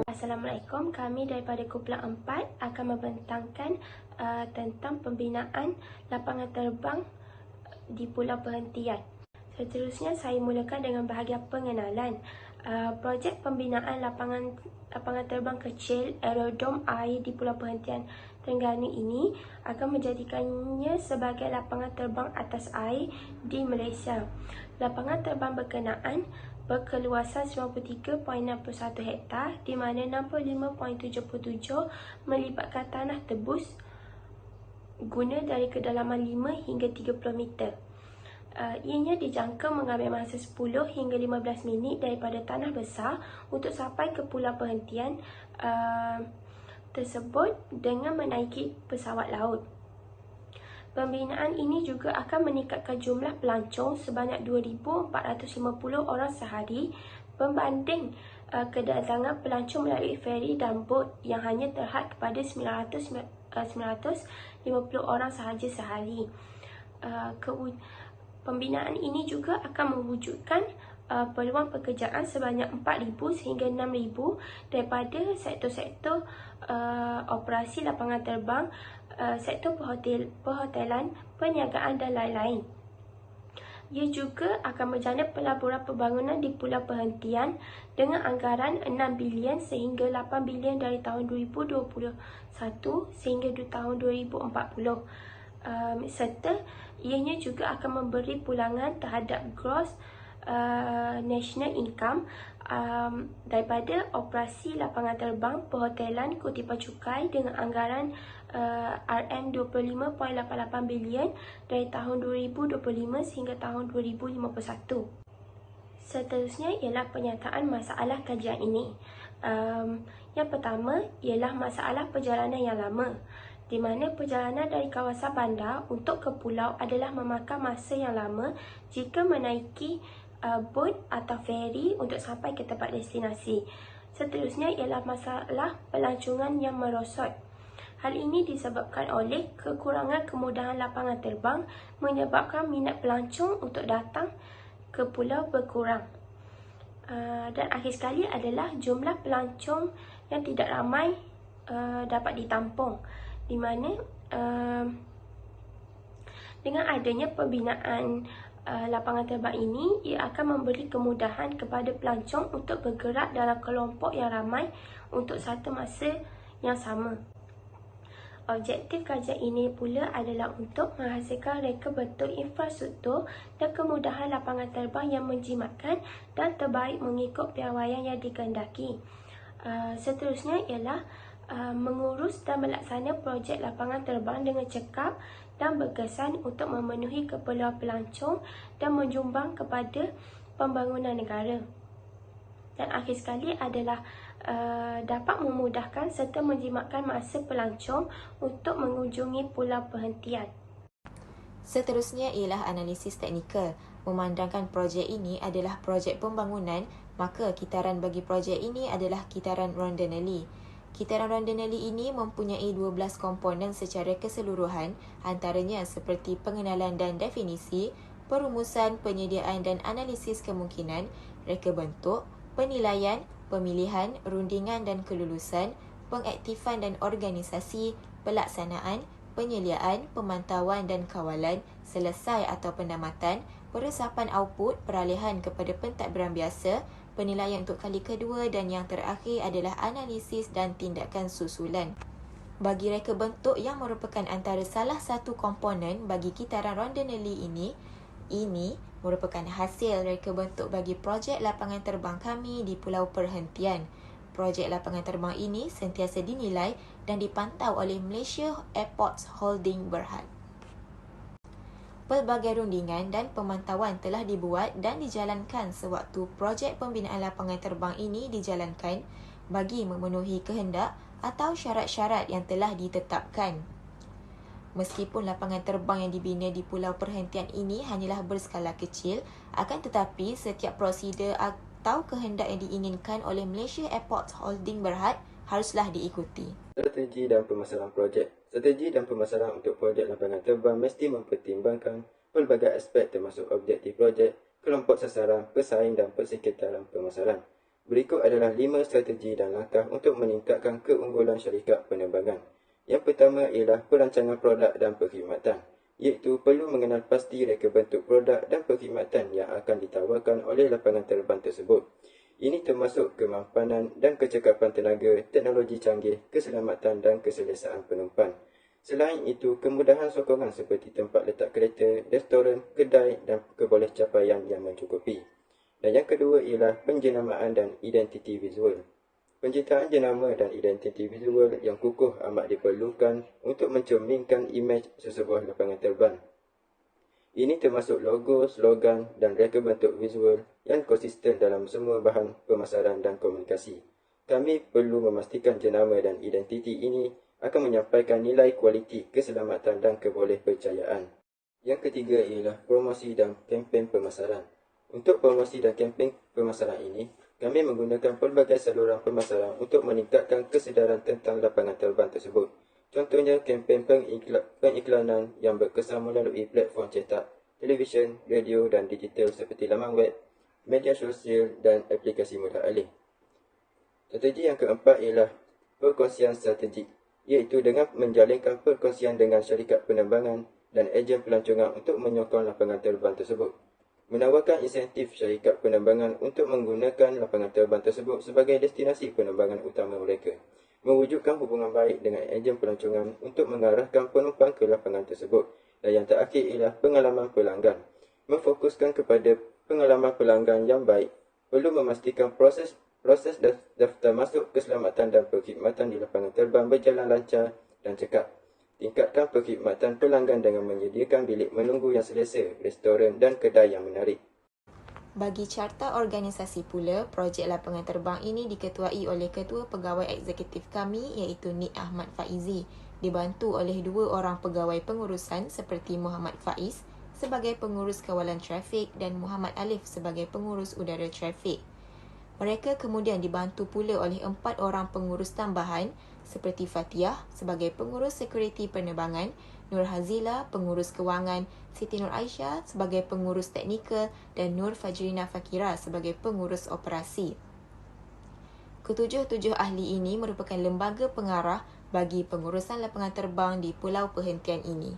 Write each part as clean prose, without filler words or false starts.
Assalamualaikum, kami daripada Kumpulan 4 akan membentangkan tentang pembinaan lapangan terbang di Pulau Perhentian. Seterusnya, saya mulakan dengan bahagian pengenalan. Projek pembinaan lapangan terbang kecil aerodrom air di Pulau Perhentian Terengganu ini akan menjadikannya sebagai lapangan terbang atas air di Malaysia. Lapangan terbang berkenaan berkeluasan 93.61 hektar di mana 65.77 melibatkan tanah tebus guna dari kedalaman 5 hingga 30 meter. Ianya dijangka mengambil masa 10 hingga 15 minit daripada tanah besar untuk sampai ke pulau perhentian tersebut dengan menaiki pesawat laut. Pembinaan ini juga akan meningkatkan jumlah pelancong sebanyak 2,450 orang sehari berbanding kedatangan pelancong melalui feri dan bot yang hanya terhad kepada 950 orang sahaja sehari. Pembinaan ini juga akan mewujudkan peluang pekerjaan sebanyak 4,000 sehingga 6,000 daripada sektor-sektor operasi lapangan terbang, sektor perhotelan, perniagaan dan lain-lain. Ia juga akan menjana pelaburan pembangunan di Pulau Perhentian dengan anggaran 6 bilion sehingga 8 bilion dari tahun 2021 sehingga tahun 2040. Serta ianya juga akan memberi pulangan terhadap gross national income daripada operasi lapangan terbang, perhotelan, kutipan cukai dengan anggaran RM25.88 bilion dari tahun 2025 sehingga tahun 2051. Seterusnya ialah penyataan masalah kajian ini. Yang pertama ialah masalah perjalanan yang lama, di mana perjalanan dari kawasan bandar untuk ke pulau adalah memakan masa yang lama jika menaiki bot atau feri untuk sampai ke tempat destinasi. Seterusnya ialah masalah pelancongan yang merosot. Hal ini disebabkan oleh kekurangan kemudahan lapangan terbang menyebabkan minat pelancong untuk datang ke pulau berkurang. Dan akhir sekali adalah jumlah pelancong yang tidak ramai dapat ditampung, di mana dengan adanya pembinaan lapangan terbang ini, ia akan memberi kemudahan kepada pelancong untuk bergerak dalam kelompok yang ramai untuk satu masa yang sama. Objektif kajian ini pula adalah untuk menghasilkan reka bentuk infrastruktur dan kemudahan lapangan terbang yang menjimatkan dan terbaik mengikut piawaian yang dikehendaki. Seterusnya ialah mengurus dan melaksana projek lapangan terbang dengan cekap dan berkesan untuk memenuhi keperluan pelancong dan menjumbang kepada pembangunan negara. Dan akhir sekali adalah dapat memudahkan serta menjimatkan masa pelancong untuk mengunjungi pulau perhentian. Seterusnya ialah analisis teknikal. Memandangkan projek ini adalah projek pembangunan, maka kitaran bagi projek ini adalah kitaran Rondanelli. Kitaran Rondanelli ini mempunyai 12 komponen secara keseluruhan, antaranya seperti pengenalan dan definisi, perumusan, penyediaan dan analisis kemungkinan, reka bentuk, penilaian, pemilihan, rundingan dan kelulusan, pengaktifan dan organisasi, pelaksanaan, penyeliaan, pemantauan dan kawalan, selesai atau pendamatan, peresapan output, peralihan kepada pentadbiran biasa, penilaian untuk kali kedua dan yang terakhir adalah analisis dan tindakan susulan. Bagi reka bentuk yang merupakan antara salah satu komponen bagi kitaran Rondanelli ini merupakan hasil reka bentuk bagi projek lapangan terbang kami di Pulau Perhentian. Projek lapangan terbang ini sentiasa dinilai dan dipantau oleh Malaysia Airports Holding Berhad. Pelbagai rundingan dan pemantauan telah dibuat dan dijalankan sewaktu projek pembinaan lapangan terbang ini dijalankan bagi memenuhi kehendak atau syarat-syarat yang telah ditetapkan. Meskipun lapangan terbang yang dibina di Pulau Perhentian ini hanyalah berskala kecil, akan tetapi setiap prosedur atau kehendak yang diinginkan oleh Malaysia Airports Holding Berhad haruslah diikuti. Strategi dan permasalahan projek. Strategi dan pemasaran untuk projek lapangan terbang mesti mempertimbangkan pelbagai aspek termasuk objektif projek, kelompok sasaran, pesaing dan persekitaran pemasaran. Berikut adalah 5 strategi dan langkah untuk meningkatkan keunggulan syarikat penerbangan. Yang pertama ialah perancangan produk dan perkhidmatan, iaitu perlu mengenal pasti reka bentuk produk dan perkhidmatan yang akan ditawarkan oleh lapangan terbang tersebut. Ini termasuk kemampanan dan kecekapan tenaga, teknologi canggih, keselamatan dan keselesaan penumpang. Selain itu, kemudahan sokongan seperti tempat letak kereta, restoran, kedai dan kebolehcapaian yang mencukupi. Dan yang kedua ialah penjenamaan dan identiti visual. Penciptaan jenama dan identiti visual yang kukuh amat diperlukan untuk mencerminkan imej sesebuah lapangan terbang. Ini termasuk logo, slogan dan reka bentuk visual yang konsisten dalam semua bahan pemasaran dan komunikasi. Kami perlu memastikan jenama dan identiti ini akan menyampaikan nilai kualiti, keselamatan dan kebolehpercayaan. Yang ketiga ialah promosi dan kempen pemasaran. Untuk promosi dan kempen pemasaran ini, kami menggunakan pelbagai saluran pemasaran untuk meningkatkan kesedaran tentang lapangan terbang tersebut. Contohnya kempen pengiklanan yang berkesan melalui platform cetak, televisyen, radio dan digital seperti laman web, media sosial dan aplikasi mudah alih. Strategi yang keempat ialah perkongsian strategik, iaitu dengan menjalinkan perkongsian dengan syarikat penerbangan dan ejen pelancongan untuk menyokong lapangan terbang tersebut. Menawarkan insentif syarikat penerbangan untuk menggunakan lapangan terbang tersebut sebagai destinasi penerbangan utama mereka. Mewujudkan hubungan baik dengan ejen pelancongan untuk mengarahkan penumpang ke lapangan tersebut. Dan yang terakhir ialah pengalaman pelanggan. Memfokuskan kepada pengalaman pelanggan yang baik. Perlu memastikan proses daftar masuk, keselamatan dan perkhidmatan di lapangan terbang berjalan lancar dan cekap. Tingkatkan perkhidmatan pelanggan dengan menyediakan bilik menunggu yang selesa, restoran dan kedai yang menarik. Bagi carta organisasi pula, projek lapangan terbang ini diketuai oleh Ketua Pegawai Eksekutif kami iaitu Nik Ahmad Faizi, dibantu oleh 2 orang pegawai pengurusan seperti Muhammad Faiz sebagai pengurus kawalan trafik dan Muhammad Alif sebagai pengurus udara trafik. Mereka kemudian dibantu pula oleh 4 orang pengurus tambahan seperti Fatihah sebagai pengurus sekuriti penerbangan, Nur Hazila pengurus kewangan, Siti Nur Aisyah sebagai pengurus teknikal dan Nur Fajrina Fakira sebagai pengurus operasi. Ketujuh-tujuh ahli ini merupakan lembaga pengarah bagi pengurusan lapangan terbang di pulau perhentian ini.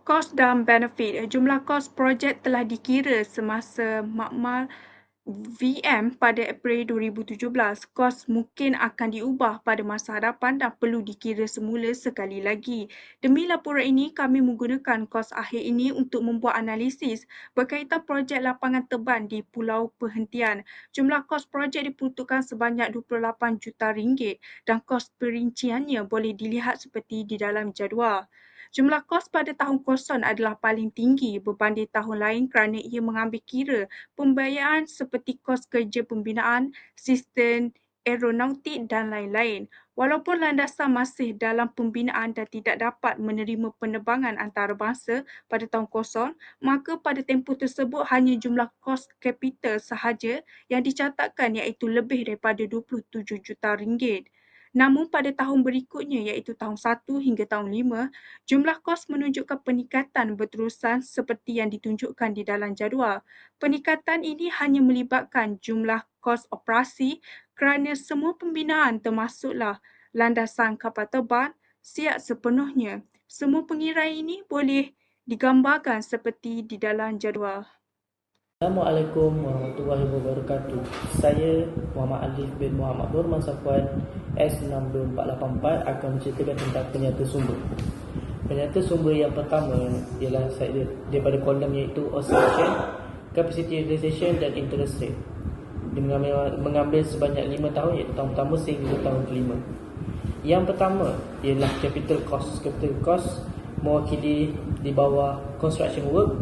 Kos dan benefit. Jumlah kos projek telah dikira semasa makmal VM pada April 2017. Kos mungkin akan diubah pada masa hadapan dan perlu dikira semula sekali lagi. Demi laporan ini, kami menggunakan kos akhir ini untuk membuat analisis berkaitan projek lapangan terbang di Pulau Perhentian. Jumlah kos projek diperuntukkan sebanyak RM28 juta dan kos perinciannya boleh dilihat seperti di dalam jadual. Jumlah kos pada tahun kosong adalah paling tinggi berbanding tahun lain kerana ia mengambil kira pembiayaan seperti kos kerja pembinaan, sistem aeronautik dan lain-lain. Walaupun landasan masih dalam pembinaan dan tidak dapat menerima penerbangan antarabangsa pada tahun kosong, maka pada tempoh tersebut hanya jumlah kos kapital sahaja yang dicatatkan iaitu lebih daripada RM27 juta. Namun pada tahun berikutnya iaitu tahun 1 hingga tahun 5, jumlah kos menunjukkan peningkatan berterusan seperti yang ditunjukkan di dalam jadual. Peningkatan ini hanya melibatkan jumlah kos operasi kerana semua pembinaan termasuklah landasan kapal terbang siap sepenuhnya. Semua pengiraan ini boleh digambarkan seperti di dalam jadual. Assalamualaikum warahmatullahi wabarakatuh. Saya Muhammad Alif bin Muhammad Burman Safwan S62484 akan menceritakan tentang penyata sumber. Penyata sumber yang pertama ialah daripada kolom iaitu oscillation, capacity utilization dan interest rate. Dia mengambil sebanyak 5 tahun iaitu tahun pertama sehingga tahun kelima. Yang pertama ialah capital cost. Capital cost mewakili di bawah construction work,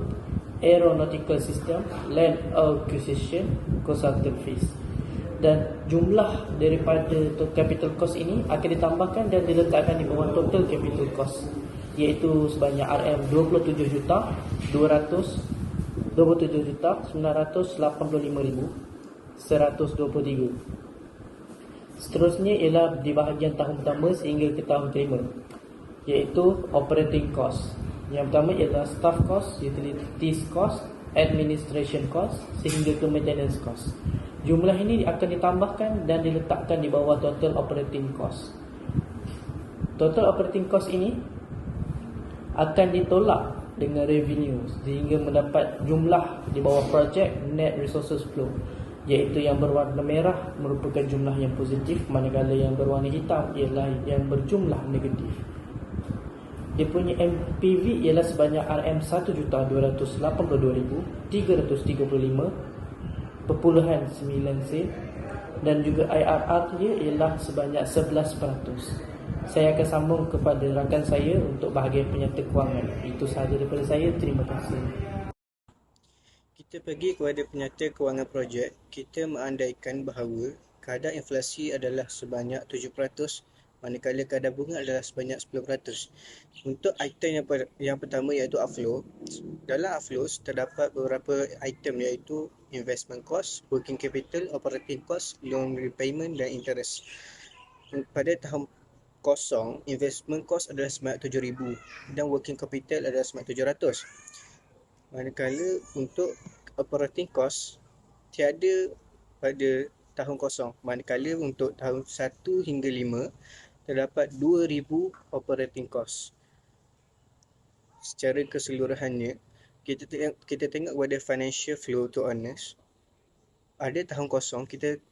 aeronautical system, land acquisition, consultant fees. Dan jumlah daripada capital cost ini akan ditambahkan dan diletakkan di bawah total capital cost, iaitu sebanyak RM27,985,123. Seterusnya ialah di bahagian tahun pertama sehingga ke tahun kelima, iaitu operating cost. Yang pertama ialah staff cost, utilities cost, administration cost sehingga ke maintenance cost. Jumlah ini akan ditambahkan dan diletakkan di bawah total operating cost. Total operating cost ini akan ditolak dengan revenue sehingga mendapat jumlah di bawah project net resources flow, iaitu yang berwarna merah merupakan jumlah yang positif, manakala yang berwarna hitam ialah yang berjumlah negatif. Dia punya NPV ialah sebanyak RM1,282,335.9 sen dan juga IRR dia ialah sebanyak 11%. Saya akan sambung kepada rakan saya untuk bahagian penyata kewangan. Itu sahaja daripada saya. Terima kasih. Kita pergi kepada penyata kewangan projek. Kita mengandaikan bahawa kadar inflasi adalah sebanyak 7%, manakala kadar bunga adalah sebanyak 10%. Untuk item yang pertama iaitu outflow. Dalam outflows terdapat beberapa item iaitu investment cost, working capital, operating cost, loan repayment dan interest. Pada tahun kosong, investment cost adalah sebanyak 7,000 dan working capital adalah sebanyak 700. Manakala untuk operating cost tiada pada tahun kosong. Manakala untuk tahun 1 hingga 5 terdapat 2,000 operating cost. Secara keseluruhannya, kita tengok kepada financial flow to honest. Pada tahun kosong kita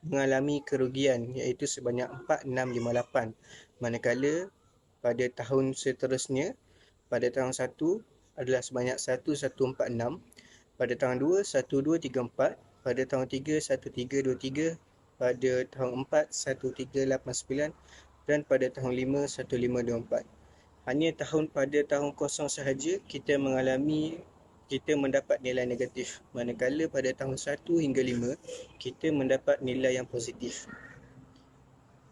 mengalami kerugian iaitu sebanyak 4,658. Manakala pada tahun seterusnya, pada tahun 1 adalah sebanyak 1,146, pada tahun 2 1,234, pada tahun 3 1,323, pada tahun 4 1,389 dan pada tahun 5 1,524. Hanya pada tahun kosong sahaja kita mendapat nilai negatif, manakala pada tahun 1 hingga 5 kita mendapat nilai yang positif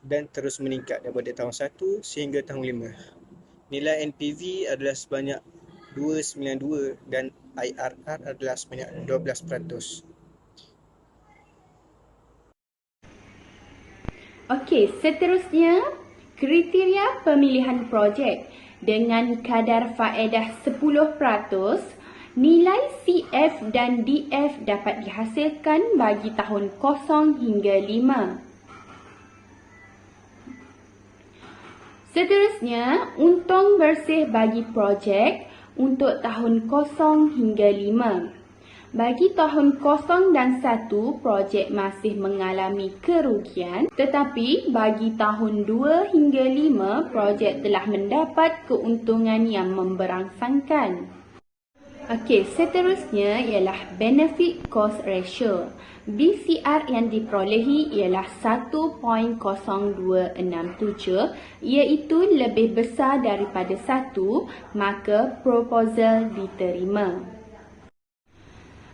dan terus meningkat daripada tahun 1 sehingga tahun 5. Nilai NPV adalah sebanyak 292 dan IRR adalah sebanyak 12%. Okey, seterusnya kriteria pemilihan projek. Dengan kadar faedah 10%, nilai CF dan DF dapat dihasilkan bagi tahun kosong hingga 5. Seterusnya, untung bersih bagi projek untuk tahun kosong hingga 5. Bagi tahun kosong dan 1, projek masih mengalami kerugian, tetapi bagi tahun 2 hingga 5, projek telah mendapat keuntungan yang memberangsangkan. Okey, seterusnya ialah benefit cost ratio. BCR yang diperolehi ialah 1.0267, iaitu lebih besar daripada 1, maka proposal diterima.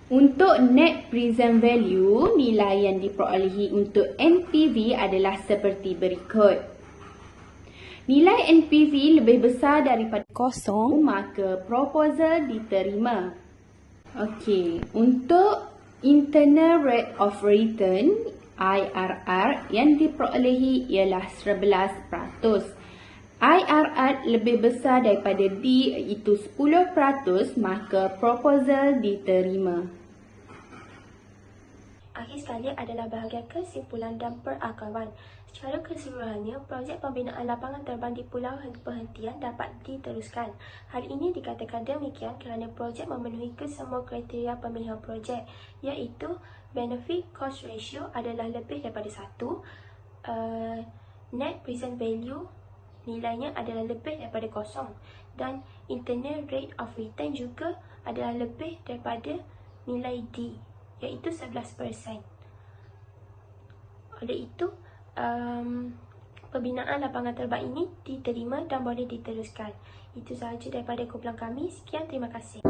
Untuk net present value, nilai yang diperolehi untuk NPV adalah seperti berikut. Nilai NPV lebih besar daripada kosong, maka proposal diterima. Okey, untuk internal rate of return IRR yang diperolehi ialah 11%. IRR lebih besar daripada D iaitu 10%, maka proposal diterima. Akhir sekali adalah bahagian kesimpulan dan perakaban. Secara keseluruhannya, projek pembinaan lapangan terbang di Pulau Perhentian dapat diteruskan. Hal ini dikatakan demikian kerana projek memenuhi kesemua kriteria pemilihan projek, iaitu benefit cost ratio adalah lebih daripada 1, net present value nilainya adalah lebih daripada kosong dan internal rate of return juga adalah lebih daripada nilai D, iaitu 11%. Oleh itu, pembinaan lapangan terbang ini diterima dan boleh diteruskan. Itu sahaja daripada kumpulan kami. Sekian, terima kasih.